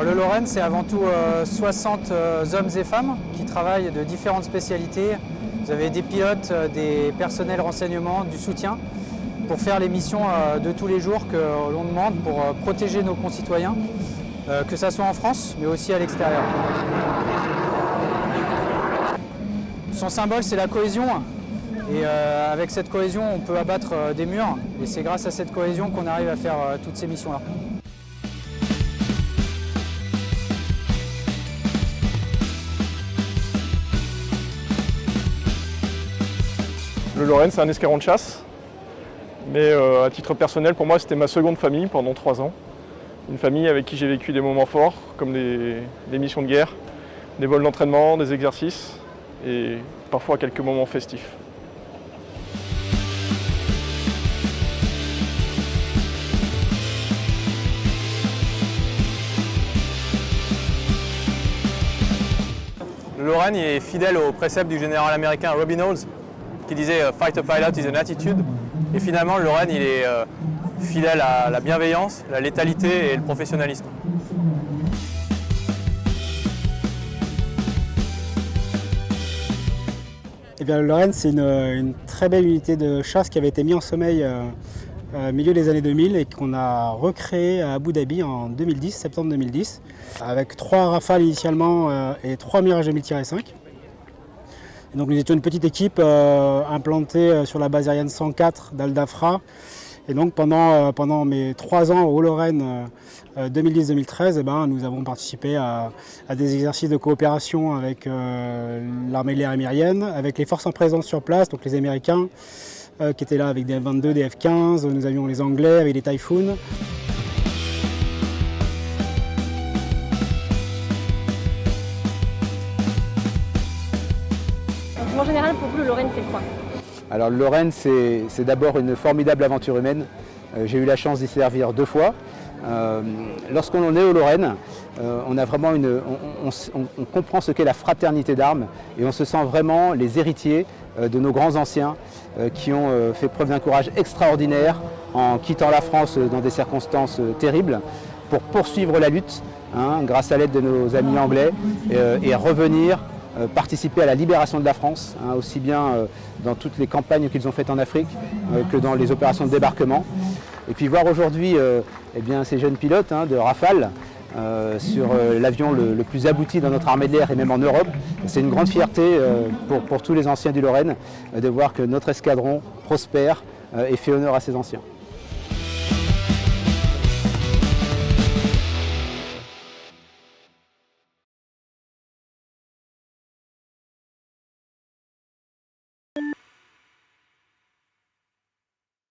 le Lorraine, c'est avant tout 60 hommes et femmes qui travaillent de différentes spécialités. Vous avez des pilotes, des personnels renseignement, du soutien pour faire les missions de tous les jours que l'on demande pour protéger nos concitoyens, que ce soit en France, mais aussi à l'extérieur. Son symbole, c'est la cohésion. Et avec cette cohésion, on peut abattre des murs. Et c'est grâce à cette cohésion qu'on arrive à faire toutes ces missions-là. Le Lorraine, c'est un escadron de chasse. Mais à titre personnel, pour moi, c'était ma seconde famille pendant 3 ans. Une famille avec qui j'ai vécu des moments forts, comme des missions de guerre, des vols d'entraînement, des exercices et parfois quelques moments festifs. Le Lorraine est fidèle au précepte du général américain Robin Olds qui disait « Fight a pilot is an attitude ». Et finalement, le Lorraine il est fidèle à la bienveillance, la létalité et le professionnalisme. Eh bien, le Lorraine, c'est une très belle unité de chasse qui avait été mise en sommeil au milieu des années 2000 et qu'on a recréé à Abu Dhabi en 2010, septembre 2010, avec 3 Rafales initialement et 3 Mirage 2000-5. Et donc nous étions une petite équipe implantée sur la base aérienne 104 d'Al Dafra. Et donc pendant mes 3 ans au Lorraine 2010-2013, nous avons participé à des exercices de coopération avec l'armée de l'air aérienne, avec les forces en présence sur place, donc les Américains qui étaient là avec des F-22, des F-15, nous avions les Anglais avec des Typhoon. En général, pour vous, le Lorraine, c'est quoi? Alors le Lorraine, c'est d'abord une formidable aventure humaine. J'ai eu la chance d'y servir 2 fois. Lorsqu'on est au Lorraine, on a vraiment on comprend ce qu'est la fraternité d'armes et on se sent vraiment les héritiers de nos grands anciens qui ont fait preuve d'un courage extraordinaire en quittant la France dans des circonstances terribles pour poursuivre la lutte grâce à l'aide de nos amis anglais et revenir participer à la libération de la France, aussi bien dans toutes les campagnes qu'ils ont faites en Afrique que dans les opérations de débarquement. Et puis voir aujourd'hui ces jeunes pilotes de Rafale sur l'avion le plus abouti dans notre armée de l'air et même en Europe, c'est une grande fierté pour tous les anciens du Lorraine de voir que notre escadron prospère et fait honneur à ses anciens.